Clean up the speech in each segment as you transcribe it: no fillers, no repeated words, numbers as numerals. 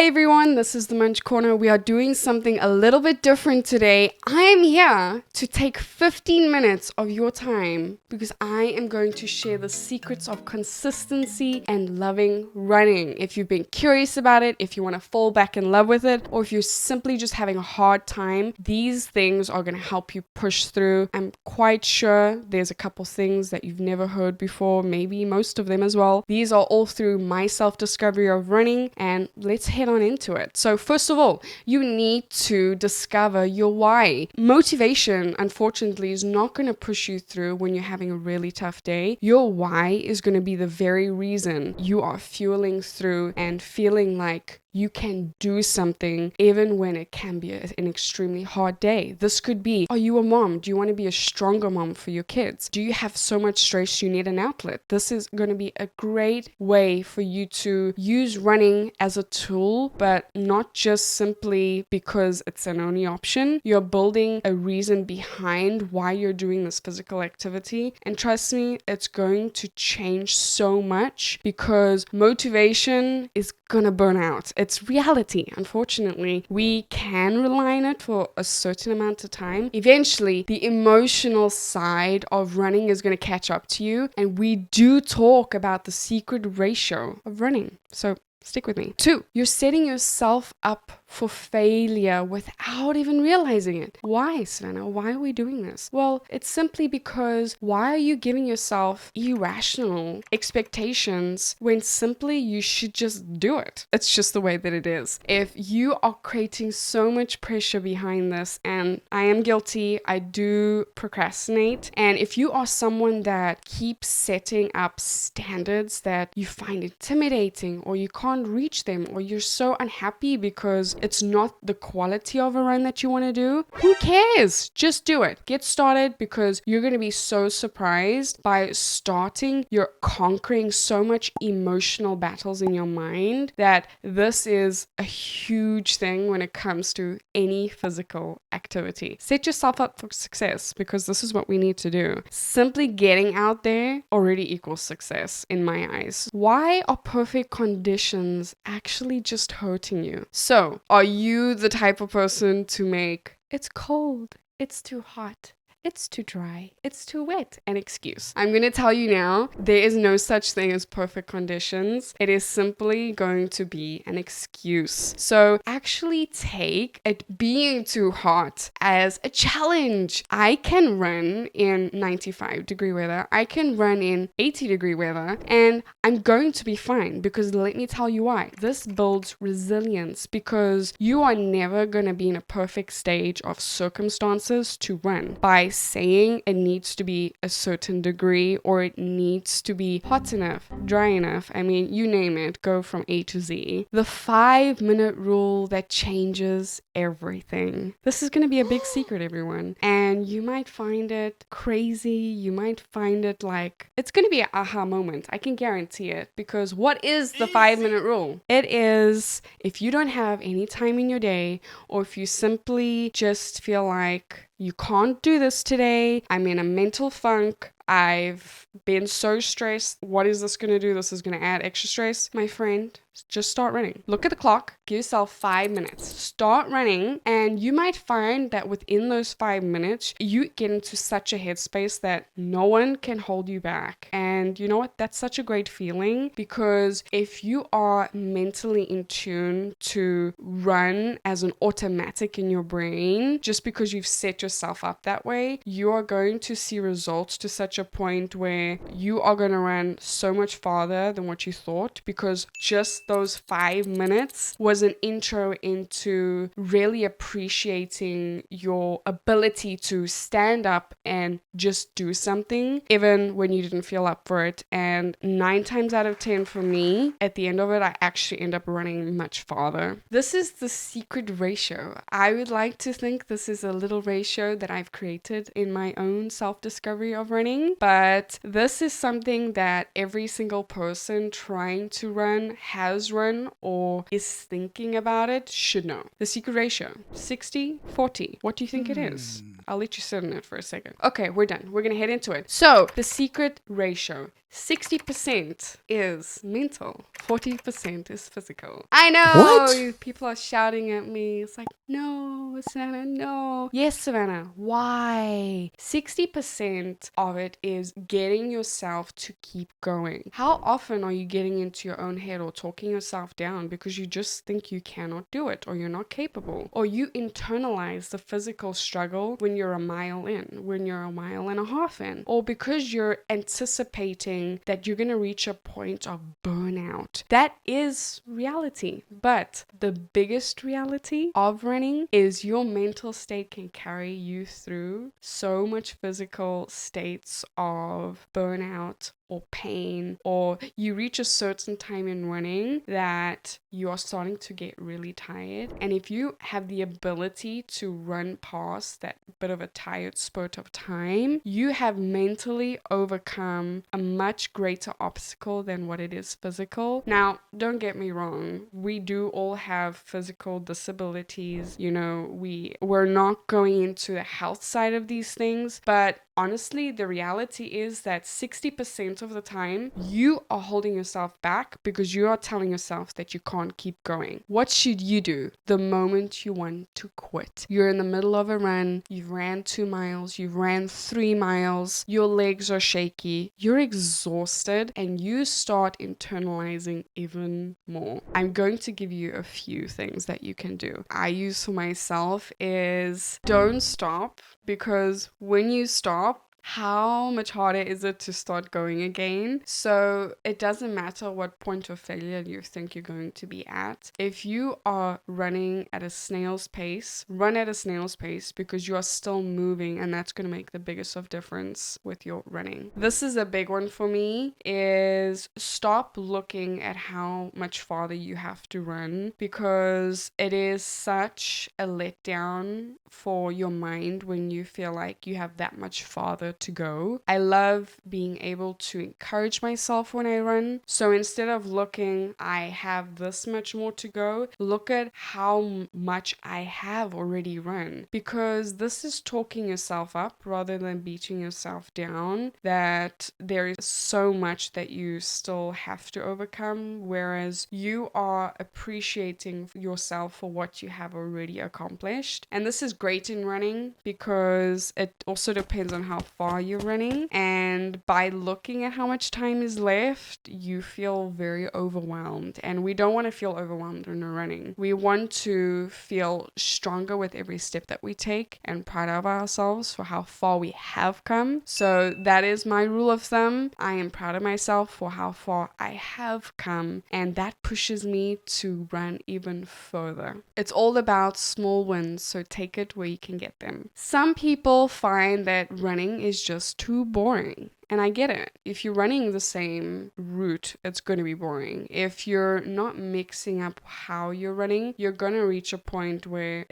Hi everyone, this is the Munch Corner. We are doing something a little bit different today. I am here to take 15 minutes of your time because I am going to share the secrets of consistency and loving running. If you've been curious about it, if you want to fall back in love with it, or if you're simply just having a hard time, these things are going to help you push through. I'm quite sure there's a couple things that you've never heard before, maybe most of them as well. These are all through my self-discovery of running, and let's head on into it. So first of all, you need to discover your why. Motivation, unfortunately, is not going to push you through when you're having a really tough day. Your why is going to be the very reason you are fueling through and feeling like you can do something even when it can be an extremely hard day. This could be, are you a mom? Do you want to be a stronger mom for your kids? Do you have so much stress you need an outlet? This is going to be a great way for you to use running as a tool, but not just simply because it's an only option. You're building a reason behind why you're doing this physical activity. And trust me, it's going to change so much because motivation is going to burn out. It's reality. Unfortunately, we can rely on it for a certain amount of time. Eventually, the emotional side of running is going to catch up to you. And we do talk about the secret ratio of running. So stick with me. 2, you're setting yourself up for failure without even realizing it. Why, Savannah? Why are we doing this? Well, it's simply because why are you giving yourself irrational expectations when simply you should just do it? It's just the way that it is. If you are creating so much pressure behind this, and I am guilty, I do procrastinate, and if you are someone that keeps setting up standards that you find intimidating or you can't reach them, or you're so unhappy because it's not the quality of a run that you want to do, who cares? Just do it. Get started, because you're going to be so surprised by starting. You're conquering so much emotional battles in your mind that this is a huge thing when it comes to any physical activity. Set yourself up for success, because this is what we need to do. Simply getting out there already equals success in my eyes. Why are perfect conditions actually just hurting you? So, are you the type of person to make "it's cold, it's too hot, it's too dry, it's too wet" an excuse? I'm going to tell you now, there is no such thing as perfect conditions. It is simply going to be an excuse. So actually take it being too hot as a challenge. I can run in 95-degree weather. I can run in 80-degree weather, and I'm going to be fine, because let me tell you why. This builds resilience, because you are never going to be in a perfect stage of circumstances to run. By saying it needs to be a certain degree, or it needs to be hot enough, dry enough, I mean, you name it, go from A to Z. The 5-minute rule that changes everything. This is going to be a big secret, everyone. And you might find it crazy. You might find it like, it's going to be an aha moment. I can guarantee it. Because what is the 5-minute rule? It is, if you don't have any time in your day, or if you simply just feel like you can't do this today, I'm in a mental funk, I've been so stressed, what is this going to do? This is going to add extra stress. My friend, just start running. Look at the clock, give yourself 5 minutes. Start running, and you might find that within those 5 minutes, you get into such a headspace that no one can hold you back. And you know what? That's such a great feeling, because if you are mentally in tune to run as an automatic in your brain, just because you've set yourself up that way, you are going to see results to such a point where you are going to run so much farther than what you thought, because just those 5 minutes was an intro into really appreciating your ability to stand up and just do something, even when you didn't feel up for it. And 9 times out of 10 for me, at the end of it, I actually end up running much farther. This is the secret ratio. I would like to think this is a little ratio that I've created in my own self-discovery of running, but this is something that every single person trying to run, has run, or is thinking about it should know. The secret ratio, 60-40. What do you think it is? I'll let you sit on it for a second. Okay, we're done. We're going to head into it. So the secret ratio 60% is mental, 40% is physical. I know What? people are shouting at me. It's like, no, Savannah, no. Yes, Savannah, why? 60% of it is getting yourself to keep going. How often are you getting into your own head or talking yourself down because you just think you cannot do it, or you're not capable, or you internalize the physical struggle when you're a mile in, when you're a mile and a half in, or because you're anticipating that you're going to reach a point of burnout? That is reality. But the biggest reality of running is your mental state can carry you through so much physical states of burnout or pain, or you reach a certain time in running that you are starting to get really tired. And if you have the ability to run past that bit of a tired spurt of time, you have mentally overcome a much greater obstacle than what it is physical. Now, don't get me wrong, we do all have physical disabilities. We're not going into the health side of these things, but honestly, the reality is that 60% of the time, you are holding yourself back because you are telling yourself that you can't keep going. What should you do the moment you want to quit? You're in the middle of a run, you've ran 2 miles, you've ran 3 miles, your legs are shaky, you're exhausted, and you start internalizing even more. I'm going to give you a few things that you can do. I use for myself is don't stop, because when you stop, how much harder is it to start going again? So it doesn't matter what point of failure you think you're going to be at. If you are running at a snail's pace, run at a snail's pace, because you are still moving, and that's going to make the biggest of difference with your running. This is a big one for me, is stop looking at how much farther you have to run, because it is such a letdown for your mind when you feel like you have that much farther to go. I love being able to encourage myself when I run. So instead of looking, I have this much more to go, look at how much I have already run, because this is talking yourself up rather than beating yourself down, that there is so much that you still have to overcome, whereas you are appreciating yourself for what you have already accomplished. And this is great in running because it also depends on how far you're running, and by looking at how much time is left, you feel very overwhelmed. And we don't want to feel overwhelmed when we're running. We want to feel stronger with every step that we take and proud of ourselves for how far we have come. So that is my rule of thumb. I am proud of myself for how far I have come, and that pushes me to run even further. It's all about small wins, so take it where you can get them. Some people find that running is just too boring. And I get it. If you're running the same route, it's going to be boring. If you're not mixing up how you're running, you're going to reach a point where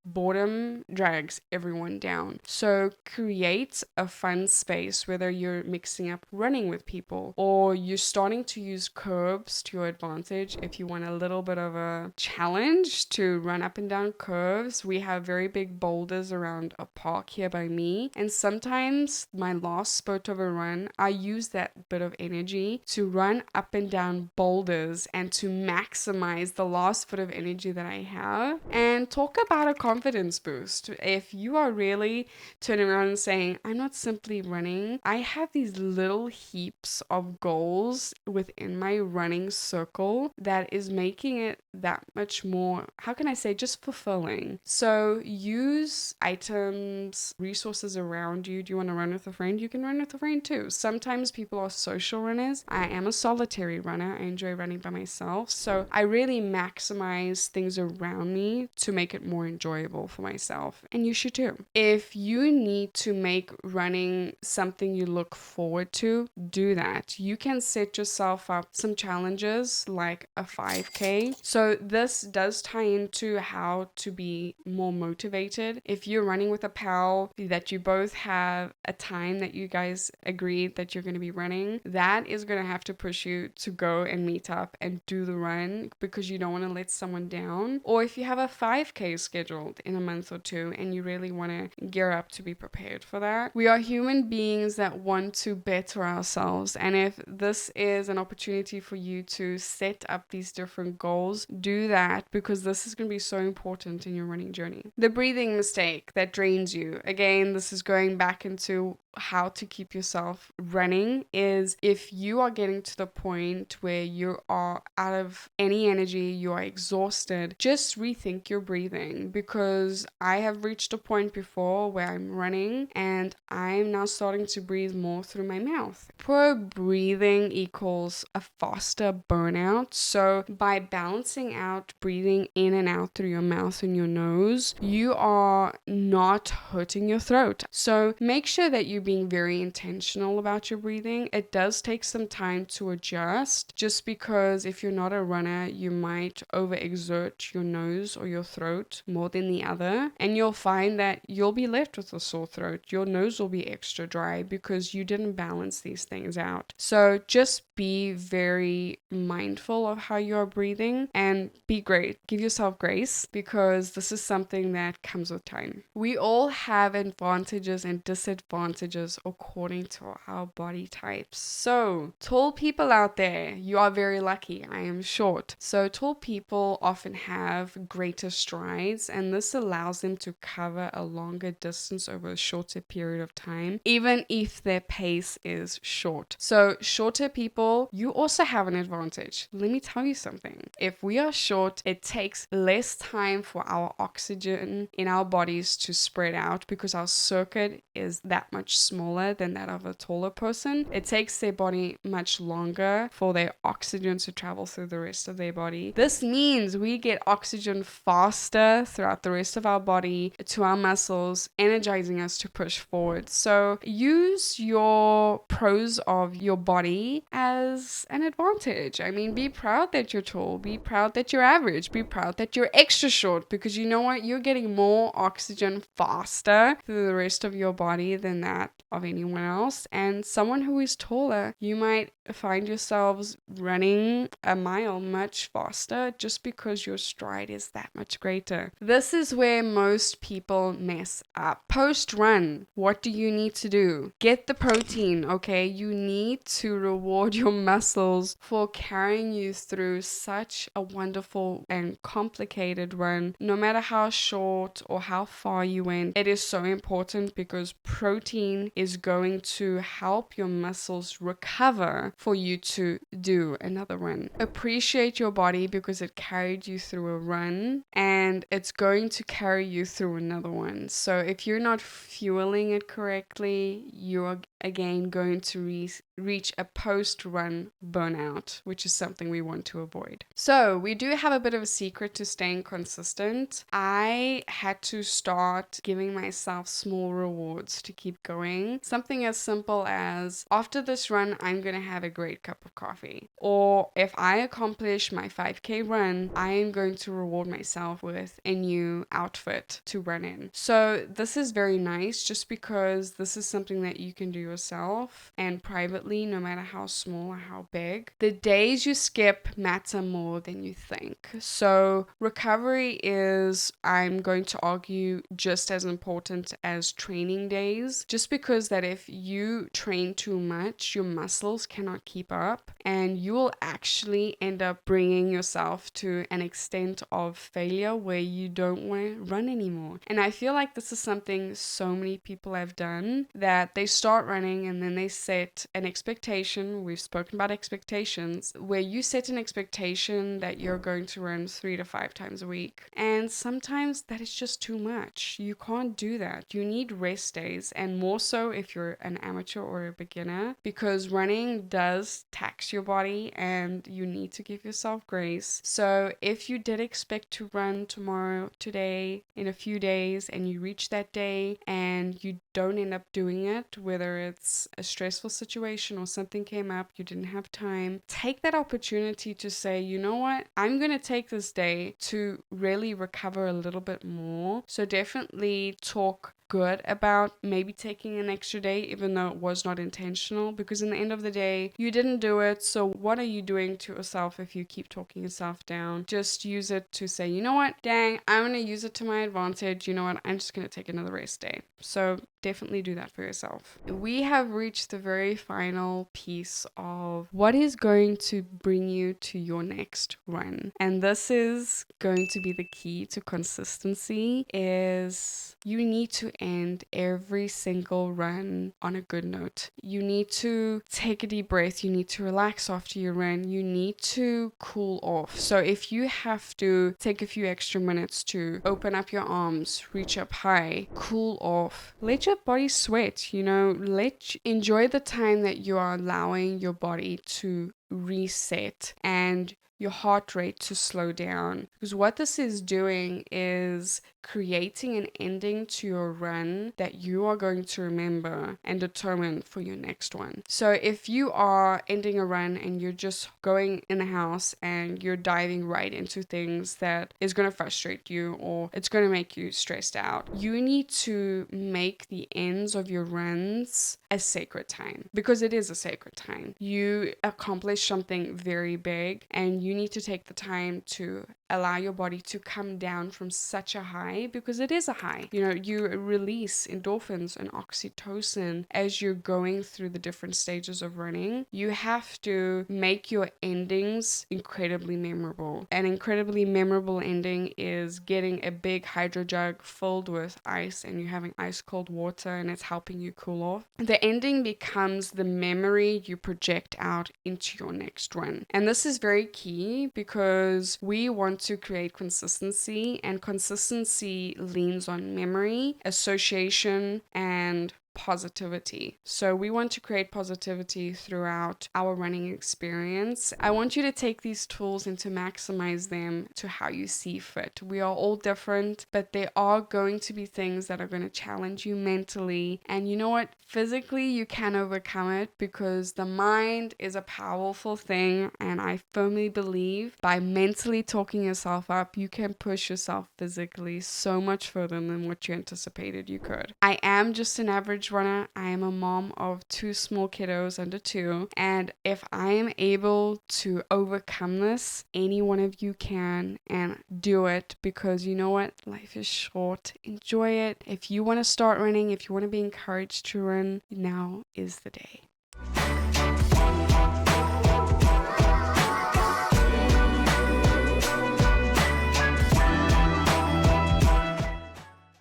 boredom drags everyone down. So create a fun space, whether you're mixing up running with people or you're starting to use curves to your advantage. If you want a little bit of a challenge to run up and down curves, we have very big boulders around a park here by me. And sometimes my last spurt of a run, I use that bit of energy to run up and down boulders and to maximize the last bit of energy that I have. And talk about a confidence boost. If you are really turning around and saying, I'm not simply running, I have these little heaps of goals within my running circle that is making it that much more, how can I say, just fulfilling. So use items, resources around you. Do you want to run with a friend? You can run with a friend too. Sometimes people are social runners. I am a solitary runner. I enjoy running by myself. So I really maximize things around me to make it more enjoyable for myself. And you should too. If you need to make running something you look forward to, do that. You can set yourself up some challenges like a 5K. So this does tie into how to be more motivated. If you're running with a pal that you both have a time that you guys agree that you're going to be running, that is going to have to push you to go and meet up and do the run because you don't want to let someone down. Or if you have a 5K schedule scheduled in a month or two, and you really want to gear up to be prepared for that. We are human beings that want to better ourselves, and if this is an opportunity for you to set up these different goals, do that, because this is going to be so important in your running journey. The breathing mistake that drains you. Again, this is going back into how to keep yourself running, is if you are getting to the point where you are out of any energy, you are exhausted, just rethink your breathing, because I have reached a point before where I'm running and I'm now starting to breathe more through my mouth. Poor breathing equals a faster burnout. So by balancing out breathing in and out through your mouth and your nose, you are not hurting your throat. So make sure that you being very intentional about your breathing. It does take some time to adjust, just because if you're not a runner, you might overexert your nose or your throat more than the other, and you'll find that you'll be left with a sore throat. Your nose will be extra dry because you didn't balance these things out. So just be very mindful of how you are breathing and be great. Give yourself grace, because this is something that comes with time. We all have advantages and disadvantages according to our body types. So tall people out there, you are very lucky. I am short. So tall people often have greater strides, and this allows them to cover a longer distance over a shorter period of time, even if their pace is short. So shorter people, you also have an advantage. Let me tell you something. If we are short, it takes less time for our oxygen in our bodies to spread out, because our circuit is that much smaller than that of a taller person. It takes their body much longer for their oxygen to travel through the rest of their body. This means we get oxygen faster throughout the rest of our body to our muscles, energizing us to push forward. So use your pros of your body as an advantage. I mean, be proud that you're tall, be proud that you're average, be proud that you're extra short, because you know what? You're getting more oxygen faster through the rest of your body than that of anyone else. And someone who is taller, you might find yourselves running a mile much faster just because your stride is that much greater. This is where most people mess up. Post run, what do you need to do? Get the protein, okay? You need to reward your muscles for carrying you through such a wonderful and complicated run. No matter how short or how far you went, it is so important, because protein is going to help your muscles recover for you to do another run. Appreciate your body, because it carried you through a run and it's going to carry you through another one. So if you're not fueling it correctly, you're again going to reach a post-run burnout, which is something we want to avoid. So we do have a bit of a secret to staying consistent. I had to start giving myself small rewards to keep going. Something as simple as, after this run, I'm going to have a great cup of coffee. Or if I accomplish my 5K run, I am going to reward myself with a new outfit to run in. So this is very nice, just because this is something that you can do yourself and privately, no matter how small or how big. The days you skip matter more than you think. So recovery is, I'm going to argue, just as important as training days, just because that if you train too much, your muscles cannot keep up, and you will actually end up bringing yourself to an extent of failure where you don't want to run anymore. And I feel like this is something so many people have done, that they start running and then they set an expectation. We've spoken about expectations, where you set an expectation that you're going to run 3 to 5 times a week. And sometimes that is just too much. You can't do that. You need rest days, and more so if you're an amateur or a beginner, because running does tax your body and you need to give yourself grace. So if you did expect to run tomorrow, today, in a few days, and you reach that day and you don't end up doing it, whether it's a stressful situation or something came up, you didn't have time, take that opportunity to say, you know what, I'm going to take this day to really recover a little bit more. So definitely talk good about maybe taking an extra day, even though it was not intentional, because in the end of the day, you didn't do it. So what are you doing to yourself if you keep talking yourself down? Just use it to say, you know what, dang, I'm going to use it to my advantage. You know what, I'm just going to take another rest day. So definitely do that for yourself. We have reached the very final piece of what is going to bring you to your next run. And this is going to be the key to consistency, is you need to end every single run on a good note. You need to take a deep breath. You need to relax after your run. You need to cool off. So if you have to take a few extra minutes to open up your arms, reach up high, cool off, let your body sweat, enjoy the time that you are allowing your body to reset and your heart rate to slow down. Because what this is doing is creating an ending to your run that you are going to remember and determine for your next one. So if you are ending a run and you're just going in the house and you're diving right into things that is going to frustrate you or it's going to make you stressed out, you need to make the ends of your runs a sacred time, because it is a sacred time. You accomplish something very big and you need to take the time to allow your body to come down from such a high, because it is a high. You release endorphins and oxytocin as you're going through the different stages of running. You have to make your endings incredibly memorable. An incredibly memorable ending is getting a big hydro jug filled with ice and you're having ice cold water and it's helping you cool off. The ending becomes the memory you project out into your next run. And this is very key because we want to create consistency, and consistency leans on memory, association, and positivity. So we want to create positivity throughout our running experience. I want you to take these tools and to maximize them to how you see fit. We are all different, but there are going to be things that are going to challenge you mentally. And you know what? Physically, you can overcome it, because the mind is a powerful thing. And I firmly believe by mentally talking yourself up, you can push yourself physically so much further than what you anticipated you could. I am just an average runner. I am a mom of 2 small kiddos under 2, and if I am able to overcome this, any one of you can, and do it, because you know what, life is short. Enjoy it. If you want to start running, if you want to be encouraged to run, now is the day.